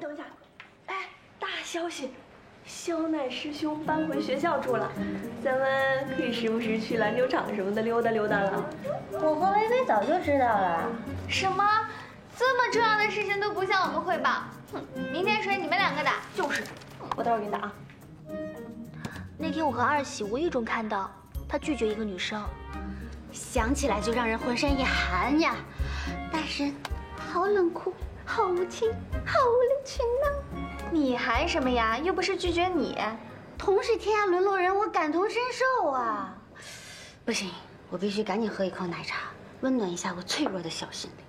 等一下，哎，大消息，肖奈师兄搬回学校住了，咱们可以时不时去篮球场什么的溜达溜达了。我和薇薇早就知道了。什么？这么重要的事情都不向我们汇报？哼，明天谁你们两个打？就是，我待会儿给你打啊。那天我和二喜无意中看到他拒绝一个女生，想起来就让人浑身一寒呀。大神，好冷酷，好无情，好无理取闹。你还什么呀？又不是拒绝你。同是天涯沦落人，我感同身受啊。不行，我必须赶紧喝一口奶茶，温暖一下我脆弱的小心灵。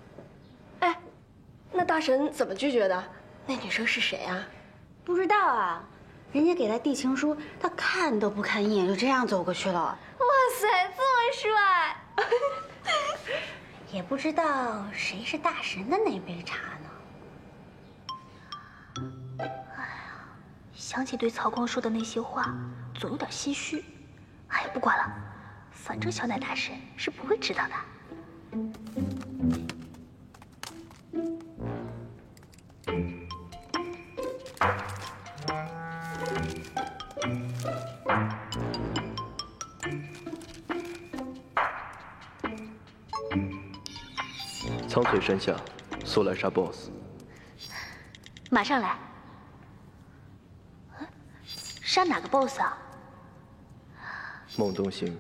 哎，那大神怎么拒绝的？那女生是谁啊？不知道啊。人家给他递情书，他看都不看一眼，就这样走过去了。哇塞，这么帅！也不知道谁是大神的那杯茶呢。哎呀，想起对曹光说的那些话，总有点心虚。哎，不管了，反正小奶大神是不会知道的。苍翠山下，速来杀 BOSS。马上来。杀哪个 BOSS 啊？孟东行。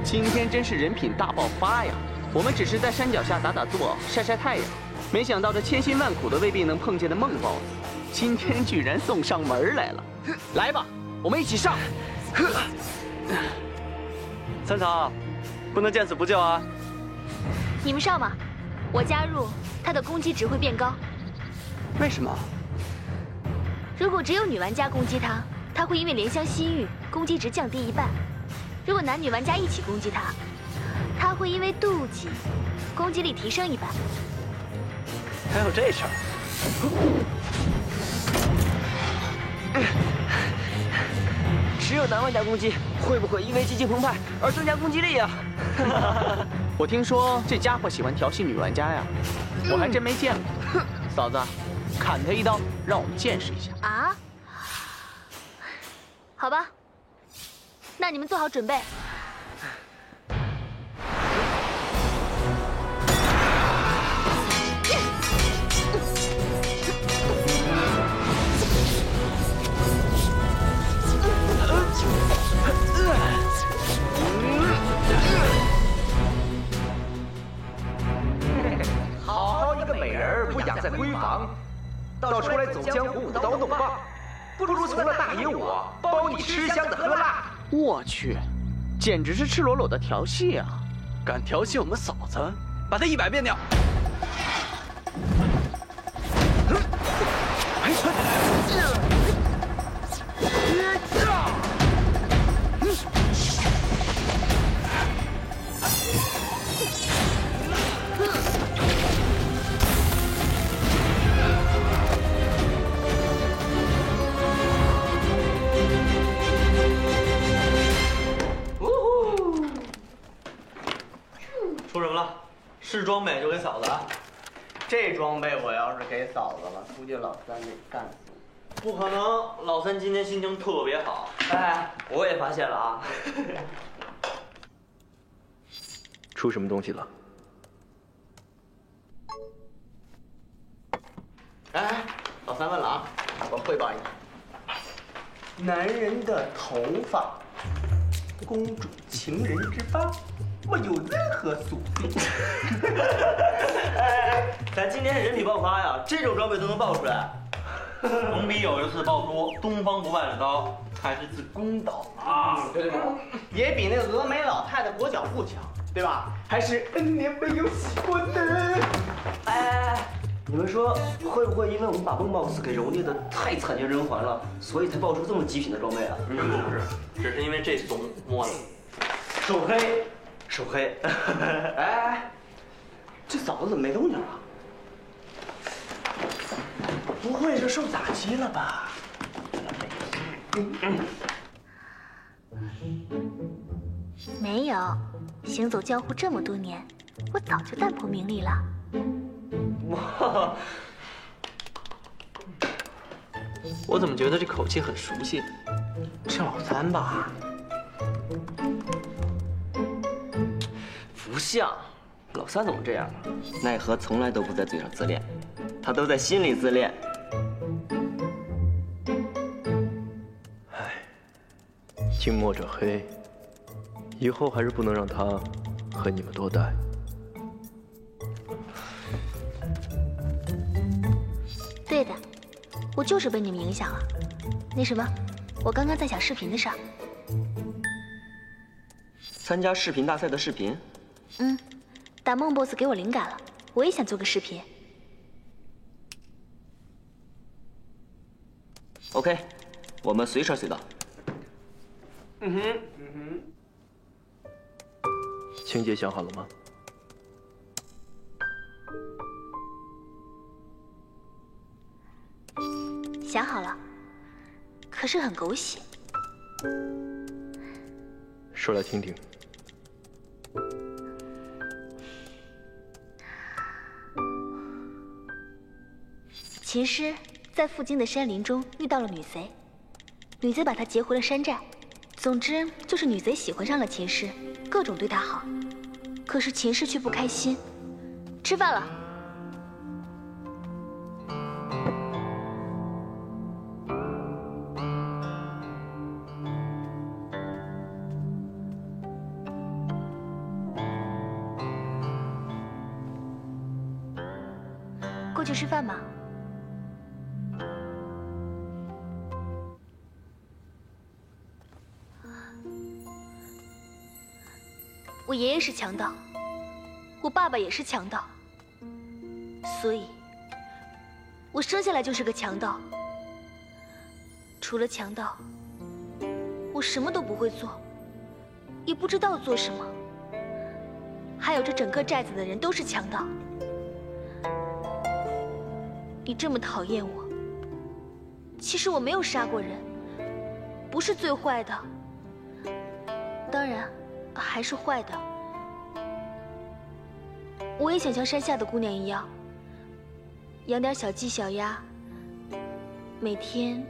今天真是人品大爆发呀！我们只是在山脚下打打坐、晒晒太阳，没想到这千辛万苦的未必能碰见的孟 BOSS， 今天居然送上门来了。来吧，我们一起上！三草，不能见死不救啊！你们上嘛，我加入，他的攻击值会变高。为什么？如果只有女玩家攻击他，他会因为怜香惜玉，攻击值降低一半。如果男女玩家一起攻击他，他会因为妒忌，攻击力提升一半。还有这事儿？只有男玩家攻击，会不会因为激情澎湃而增加攻击力啊？我听说这家伙喜欢调戏女玩家呀，我还真没见过。嫂子，砍他一刀，让我们见识一下。啊？好吧。那你们做好准备。好好一个美人不养在闺房，倒出来走江湖舞刀弄棒，不如从了大爷我包你吃香的喝辣。我去，简直是赤裸裸的调戏啊！敢调戏我们嫂子，把他100变掉！说什么了？是装备就给嫂子啊！这装备我要是给嫂子了，估计老三得干死我。不可能，老三今天心情特别好。哎，我也发现了啊。出什么东西了？哎，老三问了啊，我汇报一下。男人的头发，公主情人之发。我有任何属性。哎，咱今天是人品爆发呀，这种装备都能爆出来。总比有一次爆出东方不败的刀还是自公道啊！对，也比那个峨眉老太太裹脚布强，对吧？还是 N 年没有洗过的。哎，你们说会不会因为我们把梦 boss 给蹂躏的太惨绝人寰了，所以才爆出这么极品的装备啊？真不是，只是因为这怂摸了。手黑，手黑。哎，这嫂子怎么没动静啊？不会是受打击了吧？没有，行走江湖这么多年，我早就淡泊名利了。哇，我怎么觉得这口气很熟悉？是老三吧？不像，老三怎么这样啊？奈何从来都不在嘴上自恋，他都在心里自恋。唉，近墨者黑，以后还是不能让他和你们多待。对的，我就是被你们影响了。那什么，我刚刚在想视频的事儿。参加视频大赛的视频？打梦 boss 给我灵感了，我也想做个视频。OK， 我们随传随到。情节想好了吗？想好了，可是很狗血。说来听听。秦师在附近的山林中遇到了女贼，女贼把他劫回了山寨。总之就是女贼喜欢上了秦师，各种对他好。可是秦师却不开心。吃饭了。过去吃饭吧。我爷爷是强盗，我爸爸也是强盗，所以，我生下来就是个强盗。除了强盗，我什么都不会做，也不知道做什么。还有这整个寨子的人都是强盗。你这么讨厌我，其实我没有杀过人，不是最坏的，当然还是坏的。我也想像山下的姑娘一样，养点小鸡小鸭，每天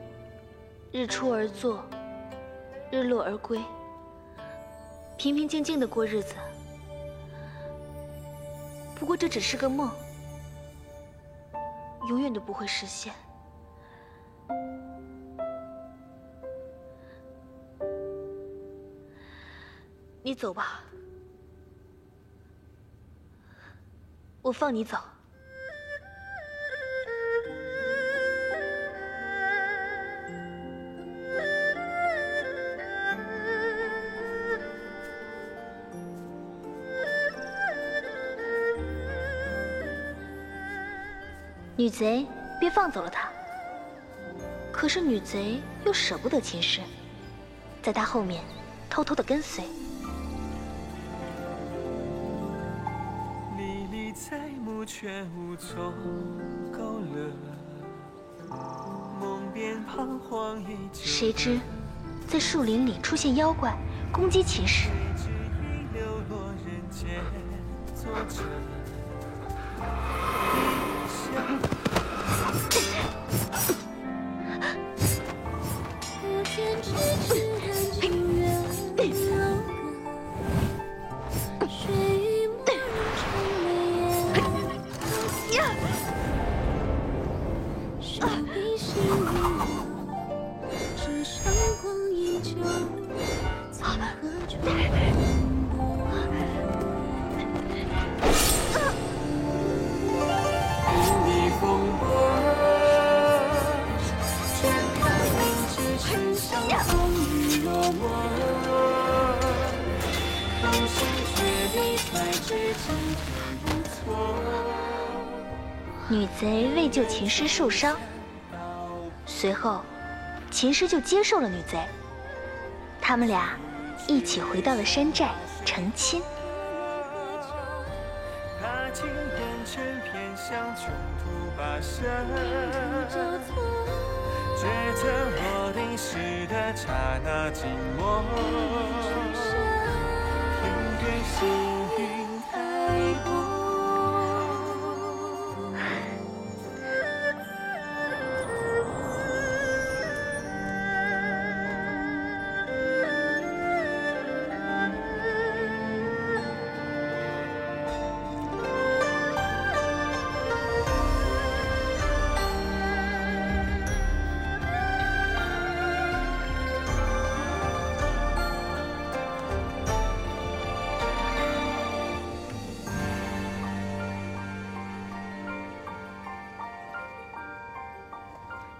日出而作，日落而归，平平静静的过日子。不过这只是个梦，永远都不会实现。你走吧，我放你走。女贼便放走了他，可是女贼又舍不得秦师，在他后面偷偷的跟随。历历在目却无从勾勒，梦边彷徨依旧。谁知在树林里出现妖怪，攻击秦师。流落人间作者。女贼为救琴师受伤，随后琴师就接受了女贼，他们俩一起回到了山寨成亲。踏进红尘偏向穷途跋涉，抉择落定时的刹那静默，凭愿幸运太过。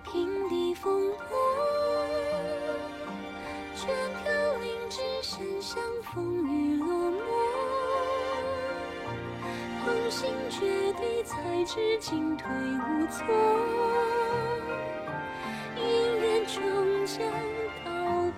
平地风波，却飘零，只剩相风雨落寞。同心决堤，才知进退无措。姻缘终将道破。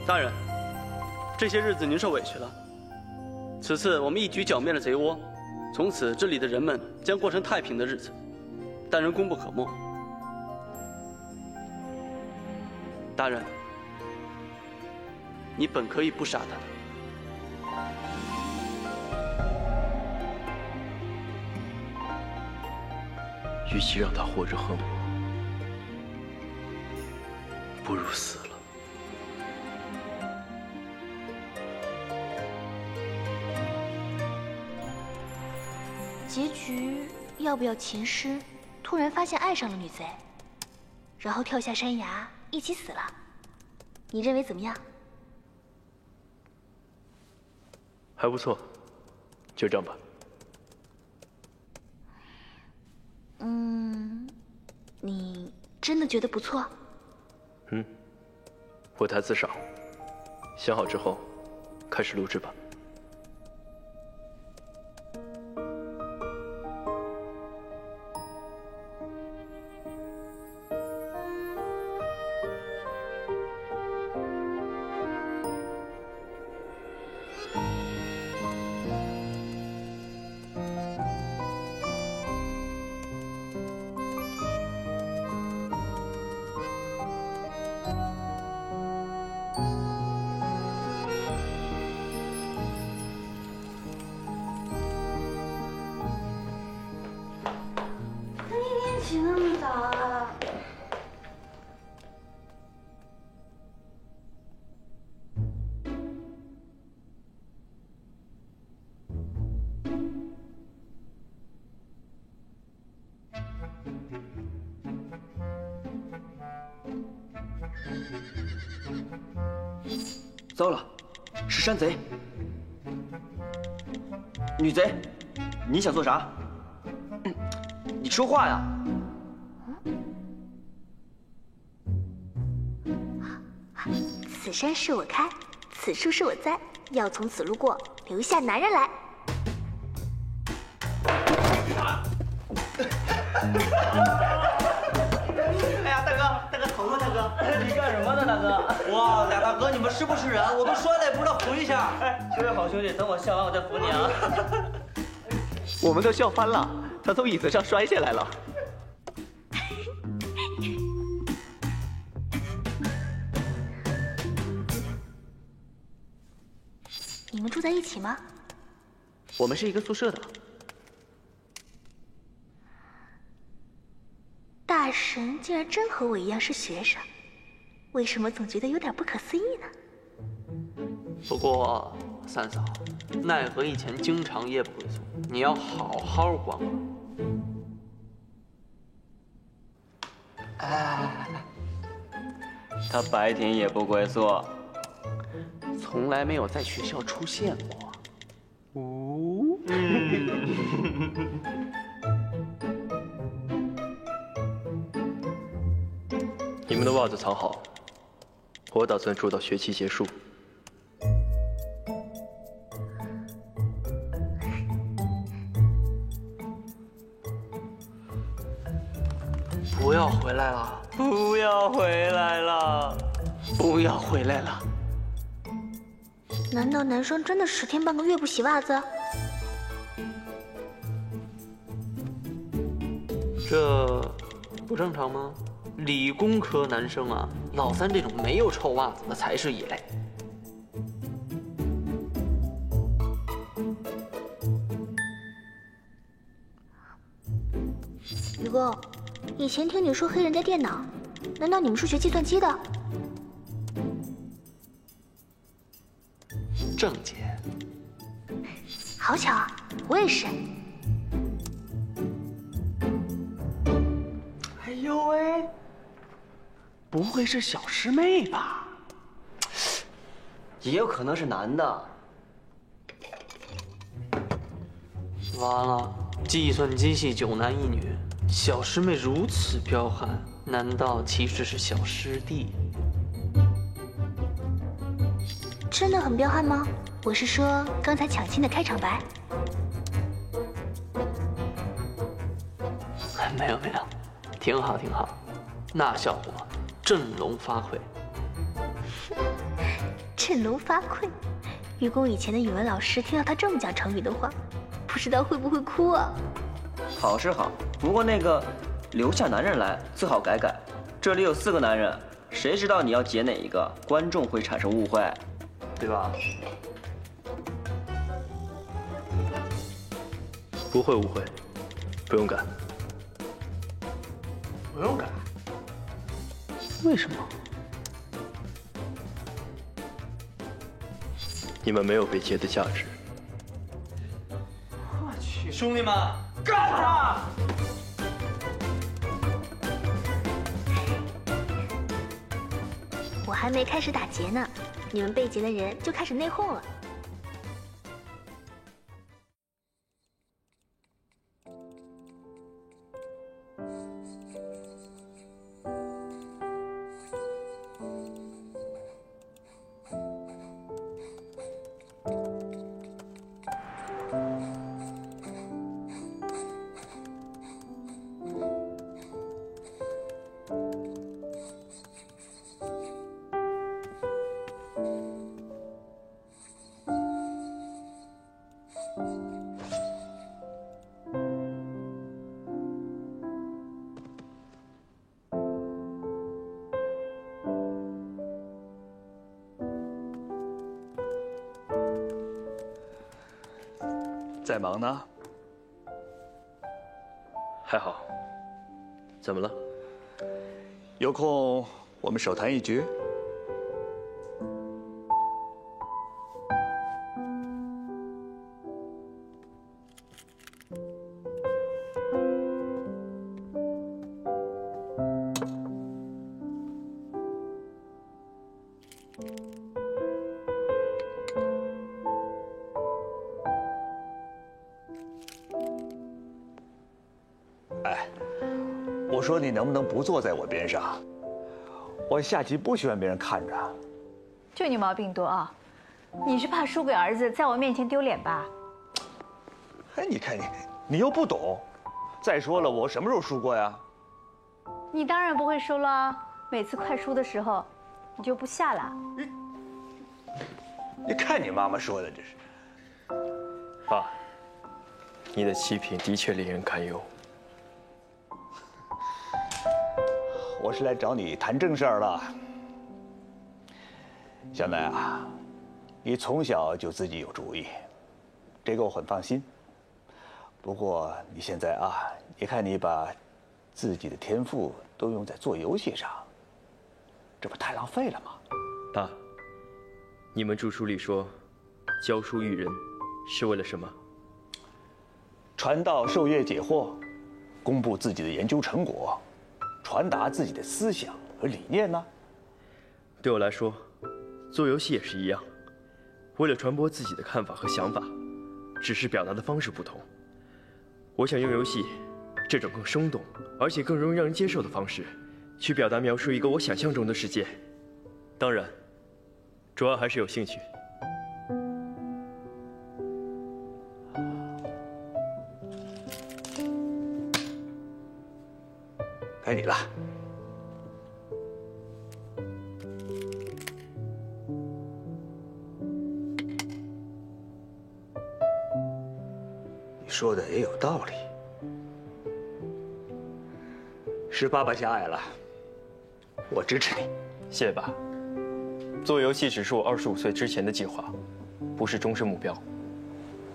大人，这些日子您受委屈了。此次我们一举剿灭了贼窝，从此这里的人们将过上太平的日子，但仍功不可没。大人，你本可以不杀他的。与其让他活着恨我，不如死了。结局要不要琴师突然发现爱上了女贼，然后跳下山崖一起死了？你认为怎么样？还不错，就这样吧。你真的觉得不错？我台词少，想好之后开始录制吧。糟了，是山贼！女贼，你想做啥？你说话呀！此山是我开，此树是我栽，要从此路过，留下男人来。哎呀，大哥疼吗？大哥，你干什么呢，大哥？哇，俩大哥，你们是不是人？我都摔了也不知道扶一下。哎，这位好兄弟，等我笑完我再扶你啊。我们都笑翻了，他从椅子上摔下来了。你们住在一起吗？我们是一个宿舍的。大神竟然真和我一样是学生，为什么总觉得有点不可思议呢？不过三嫂，奈何以前经常夜不归宿，你要好好管管。哎，他白天也不归宿，从来没有在学校出现过。哦，你们的袜子藏好，我打算住到学期结束。不要回来了！不要回来了！不要回来了！难道男生真的10天半个月不洗袜子？这不正常吗？理工科男生啊，老三这种没有臭袜子的才是异类。宇哥，以前听你说黑人在电脑，难道你们是学计算机的？郑姐，好巧啊，我也是。哎呦喂，不会是小师妹吧？也有可能是男的。完了，计算机系9男1女，小师妹如此彪悍，难道其实是小师弟？真的很彪悍吗？我是说刚才抢亲的开场白。没有，挺好，那效果振聋发聩。振聋发聩，愚公以前的语文老师听到他这么讲成语的话，不知道会不会哭啊？好是好，不过那个留下男人来最好改改。这里有4个男人，谁知道你要截哪一个？观众会产生误会，对吧？不会误会，不用改。不用改？为什么？你们没有被截的价值。我去，兄弟们，干他！我还没开始打劫呢，你们被劫的人就开始内讧了。在忙呢？还好。怎么了？有空我们手谈一局。我说你能不能不坐在我边上？我下棋不喜欢别人看着。就你毛病多啊！你是怕输给儿子，在我面前丢脸吧？哎，你看你又不懂。再说了，我什么时候输过呀？你当然不会输了，每次快输的时候，你就不下了。你看你妈妈说的，这是。爸，你的棋品的确令人堪忧。我是来找你谈正事儿了。小奈啊，你从小就自己有主意，这个我很放心。不过你现在啊，你看你把自己的天赋都用在做游戏上，这不太浪费了吗？爸，你们著书里说，教书育人是为了什么？传道授业解惑，公布自己的研究成果，传达自己的思想和理念呢？对我来说，做游戏也是一样，为了传播自己的看法和想法，只是表达的方式不同。我想用游戏这种更生动，而且更容易让人接受的方式，去表达描述一个我想象中的世界。当然，主要还是有兴趣。该你了。你说的也有道理，是爸爸狭隘了，我支持你。谢谢爸。做游戏只是我25岁之前的计划，不是终身目标。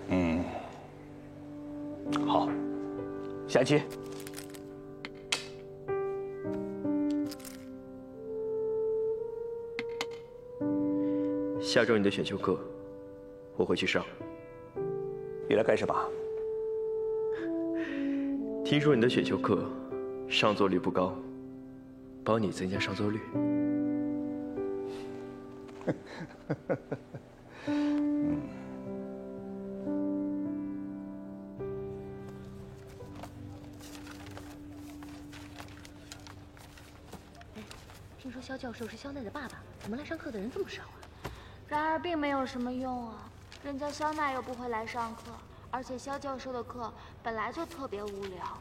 嗯，好，下棋。下周你的选修课，我会去上。你来干什么？听说你的选修课上座率不高，帮你增加上座率。听说肖教授是肖奈的爸爸，怎么来上课的人这么少啊？然而并没有什么用啊，人家肖奈又不会来上课，而且肖教授的课本来就特别无聊。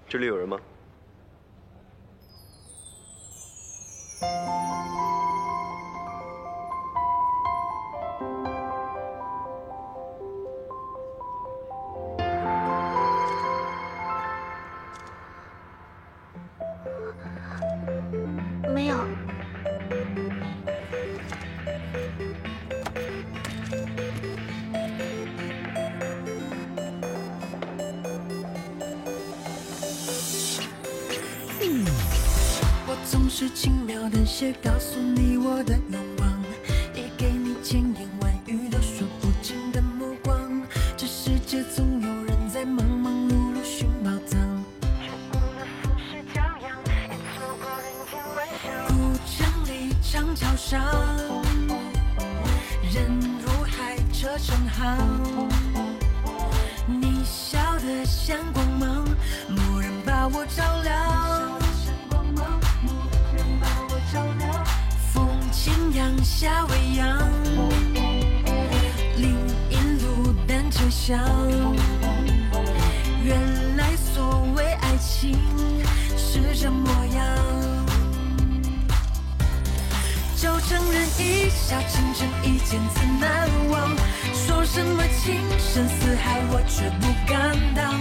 这里有人吗？没有。我总是轻描淡写告诉你我的愿望，也给你千言万语都说不尽的目光。这世界总有人在忙忙碌碌寻宝藏，古城里长桥上，人如海车成行。你笑得像光芒，蓦然把我照亮。风轻扬夏未央，林荫路单车响。原来所谓爱情是这模样。就承认一笑倾城，一见自难忘。说什么情深似海，我却不敢当。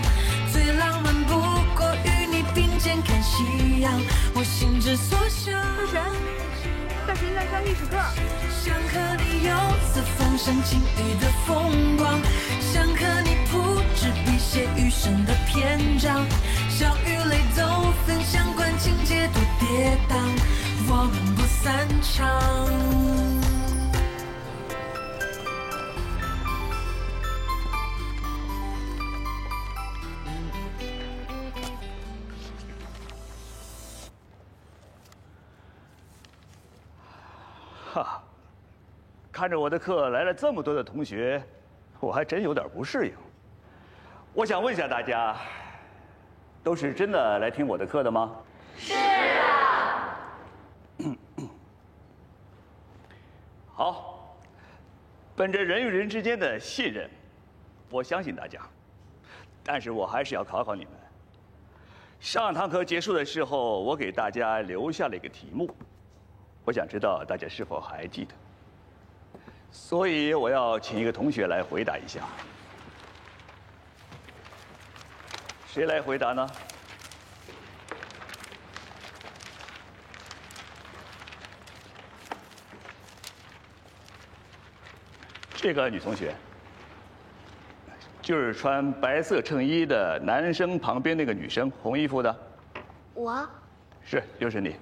最浪漫不过与你并肩看夕阳，我心之所向。主持人，大学在上历史课。想和你游似风声轻语的风光，想和你铺纸笔写余生的篇章，笑与泪都分享，管情节多跌宕，我们不散场。哈，看着我的课来了这么多的同学，我还真有点不适应。我想问一下大家，都是真的来听我的课的吗？是啊。好，本着人与人之间的信任，我相信大家，但是我还是要考考你们。上堂课结束的时候，我给大家留下了一个题目，我想知道大家是否还记得。所以我要请一个同学来回答一下。谁来回答呢？这个女同学，就是穿白色衬衣的男生旁边那个女生，红衣服的。我是，就是你。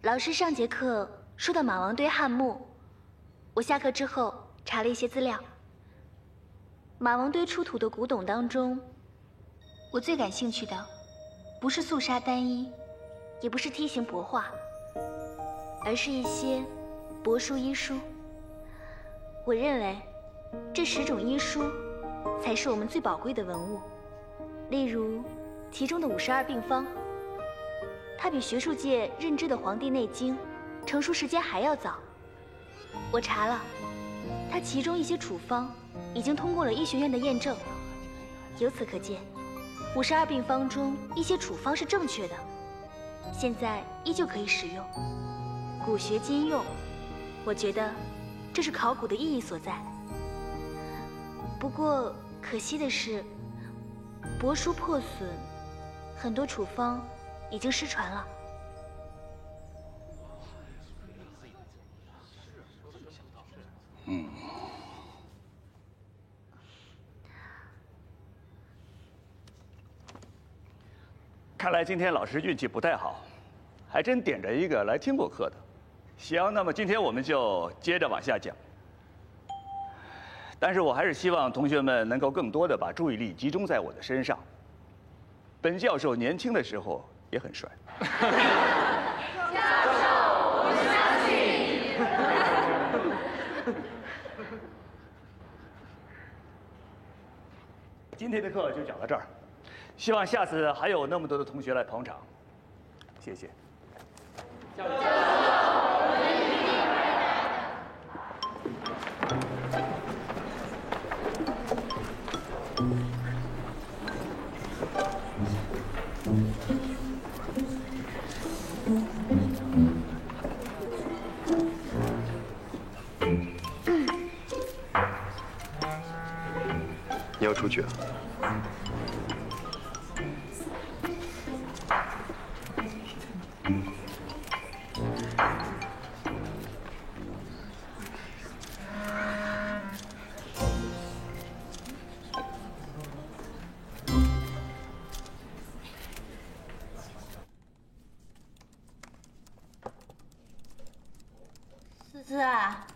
老师上节课说到马王堆汉墓，我下课之后查了一些资料。马王堆出土的古董当中，我最感兴趣的不是素纱单衣，也不是梯形帛画，而是一些帛书医书。我认为这10种医书才是我们最宝贵的文物。例如其中的52病方，它比学术界认知的《黄帝内经》成书时间还要早。我查了，它其中一些处方已经通过了医学院的验证。由此可见，52病方中一些处方是正确的，现在依旧可以使用。古学今用，我觉得这是考古的意义所在。不过可惜的是，帛书破损，很多处方已经失传了。看来今天老师运气不太好，还真点着一个来听过课的。行，那么今天我们就接着往下讲。但是我还是希望同学们能够更多的把注意力集中在我的身上。本教授年轻的时候也很帅。教授，我相信。今天的课就讲到这儿，希望下次还有那么多的同学来捧场，谢谢。你要出去啊？思思啊，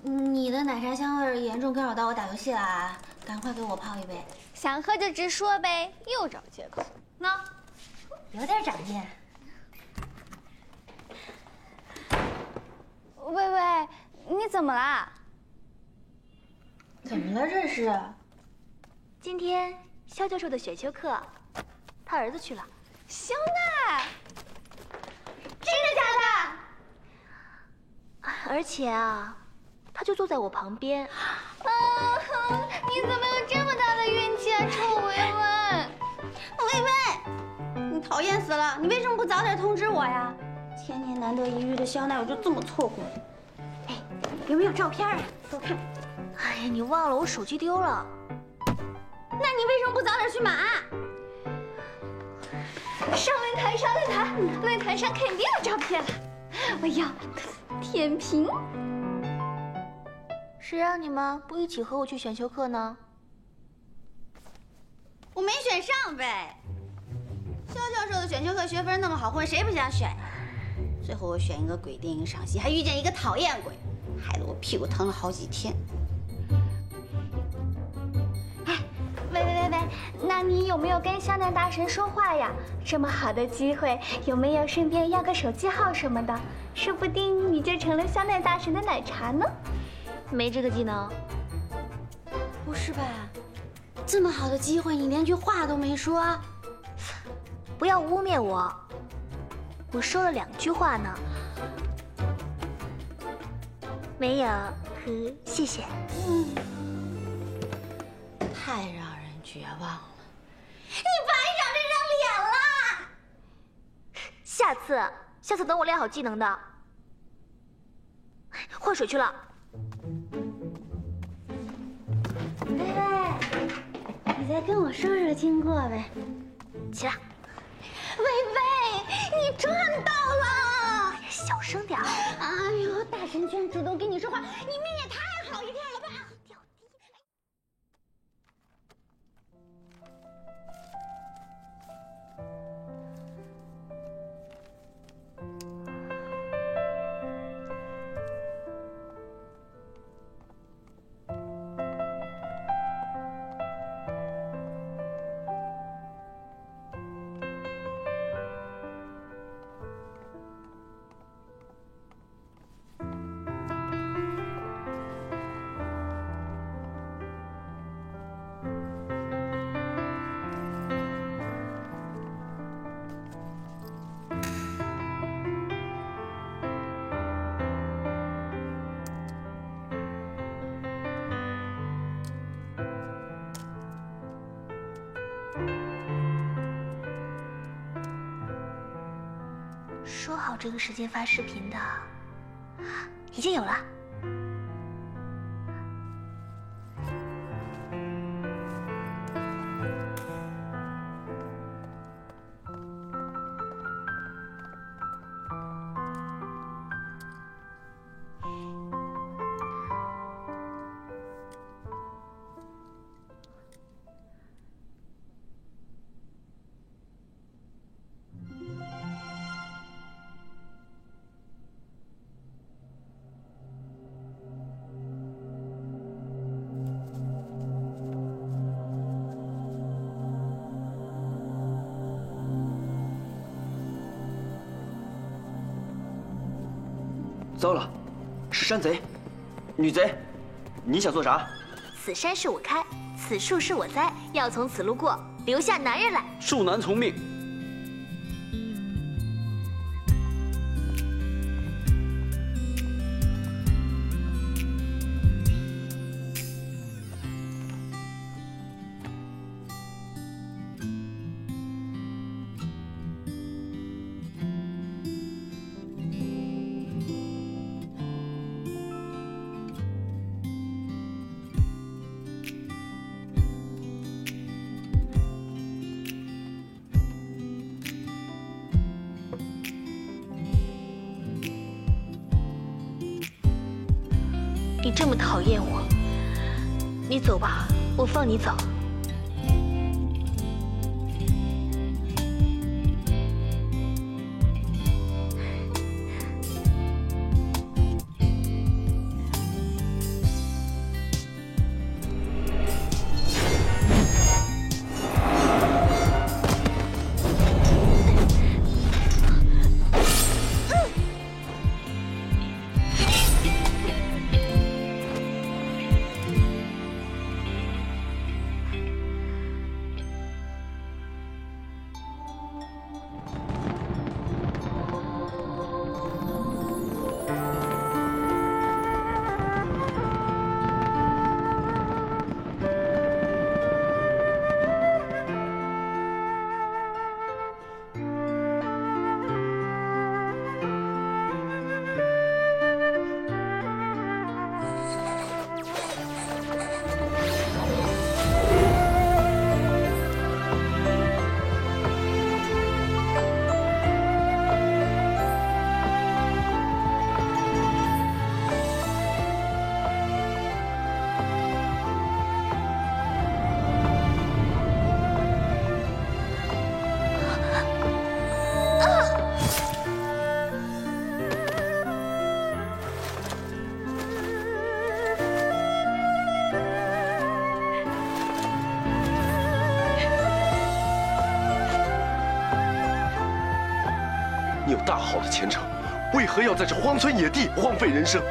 你的奶茶香味严重干扰到我打游戏了啊！赶快给我泡一杯。想喝就直说呗，又找借口。喏，有点长进。喂喂，你怎么啦？怎么了这是？今天肖教授的选修课，他儿子去了。肖奈，真的假的？而且啊，他就坐在我旁边。你怎么有这么大的运气啊，臭维维！维维，你讨厌死了！你为什么不早点通知我呀？千年难得一遇的肖奈，我就这么错过。哎，有没有照片啊？给我看。哎呀，你忘了我手机丢了。那你为什么不早点去买？上论坛，上论坛，论坛上肯定有照片了。我要舔屏。谁让你们不一起和我去选修课呢？我没选上呗。肖教授的选修课学分那么好混，谁不想选呀？最后我选一个鬼电影赏析，还遇见一个讨厌鬼，害得我屁股疼了好几天。哎，喂，那想你有没有跟湘南大神说话呀？这么好的机会，有没有顺便要个手机号什么的？说不定你就成了湘南大神的奶茶呢。没这个技能。不是吧？这么好的机会，你连句话都没说。不要污蔑我，我说了2句话呢。没有和谢谢。太让人绝望了！你白长这张脸了。下次等我练好技能的。换水去了。薇薇，你再跟我说说经过呗。起来。薇薇，你赚到了！哎呀，小声点。哎呦，大神居然主动跟你说话，你命也太好一点了吧！说好这个时间发视频的，已经有了。糟了，是山贼，女贼，你想做啥？此山是我开，此树是我栽，要从此路过，留下男人来。恕男从命。你这么讨厌我，你走吧，我放你走。你有大好的前程，为何要在这荒村野地荒废人生？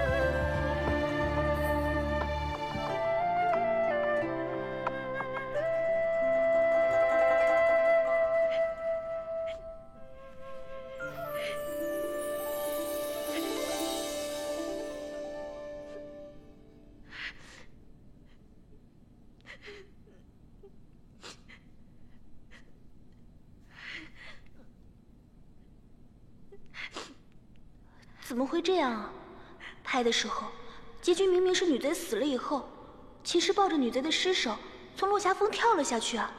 怎么会这样啊？拍的时候，结局明明是女贼死了以后，秦师抱着女贼的尸首从落霞峰跳了下去啊！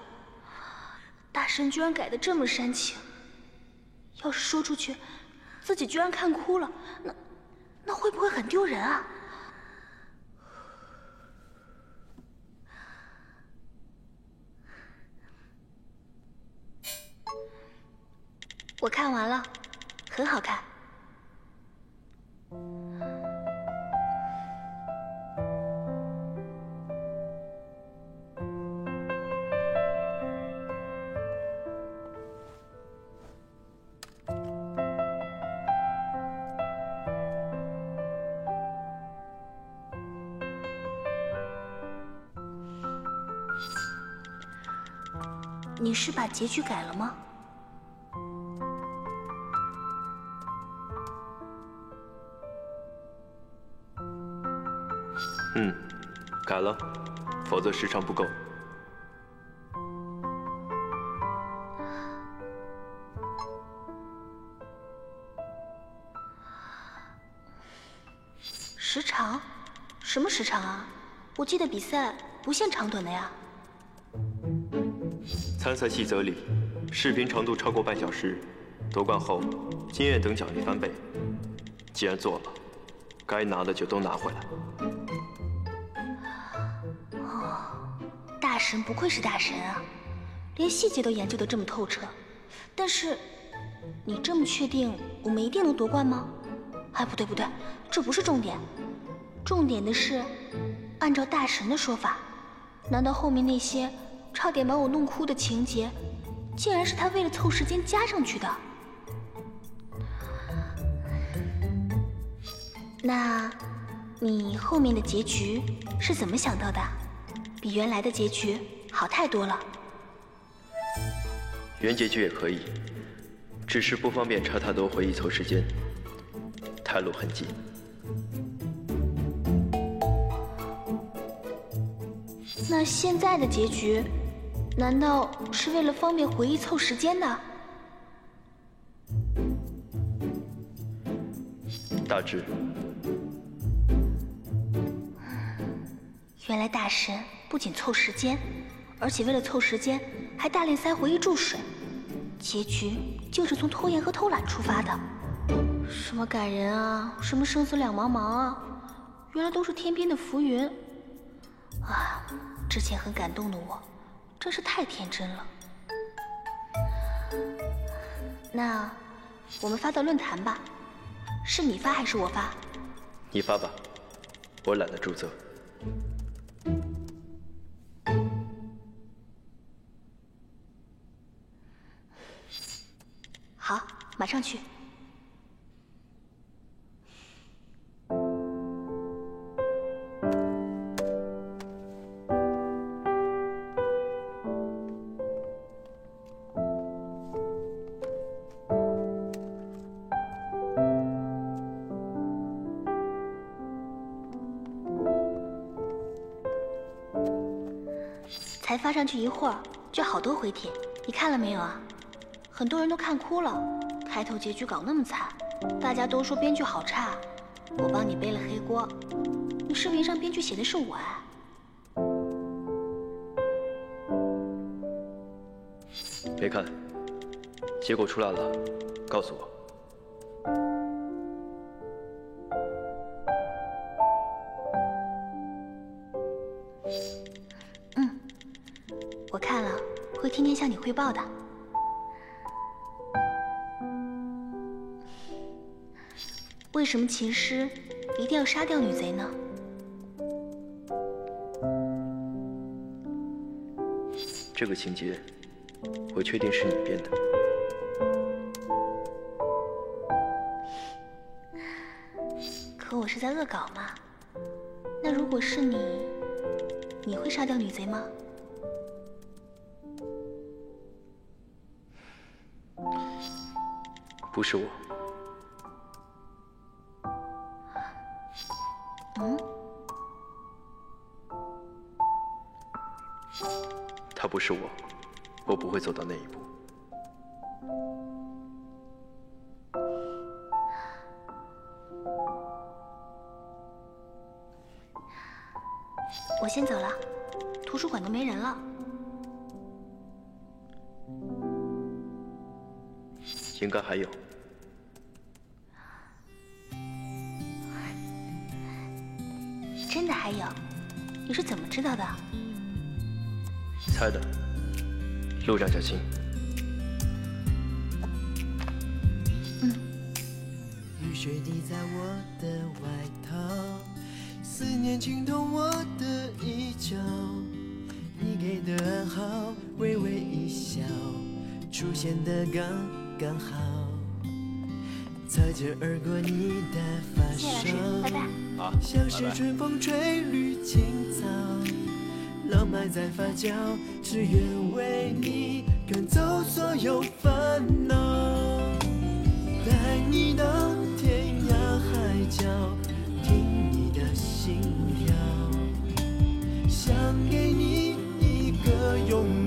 大神居然改得这么煽情，要是说出去，自己居然看哭了，那会不会很丢人啊？我看完了，很好看。你是把结局改了吗？改了，否则时长不够。时长？什么时长啊？我记得比赛不限长短的呀。参赛细则里，视频长度超过半小时，夺冠后经验等奖励翻倍。既然做了，该拿的就都拿回来。大神不愧是大神啊，连细节都研究得这么透彻。但是，你这么确定我们一定能夺冠吗？哎，不对，这不是重点。重点的是，按照大神的说法，难道后面那些差点把我弄哭的情节，竟然是他为了凑时间加上去的？那，你后面的结局是怎么想到的？比原来的结局好太多了。原结局也可以，只是不方便查太多回忆凑时间，太露痕迹。那现在的结局，难道是为了方便回忆凑时间的？大致。原来大神不仅凑时间，而且为了凑时间，还大量塞回忆注水。结局就是从拖延和偷懒出发的。什么感人啊，什么生死两茫茫啊，原来都是天边的浮云。啊，之前很感动的我，真是太天真了。那我们发到论坛吧，是你发还是我发？你发吧，我懒得注册。好，马上去。才发上去一会儿，就好多回帖，你看了没有啊？很多人都看哭了，开头结局搞那么惨，大家都说编剧好差，我帮你背了黑锅。你视频上编剧写的是我啊。没看，结果出来了，告诉我。我看了，会天天向你汇报的。为什么秦师一定要杀掉女贼呢？这个情节，我确定是你编的。和我是在恶搞吗？那如果是你，你会杀掉女贼吗？不是我。嗯？他不是我，我不会走到那一步。我先走了，图书馆都没人了。应该还有。真的还有？你是怎么知道的？猜的。路上小心。雨水滴在我的外套，思念浸透我的衣角，你给的暗号，微微一笑，出现的刚刚好，擦肩而过你的发梢，拜拜。好，像是春风吹绿青草，浪漫在发酵，只愿为你赶走所有烦恼，带你到天涯海角，听你的心跳，想给你一个拥抱。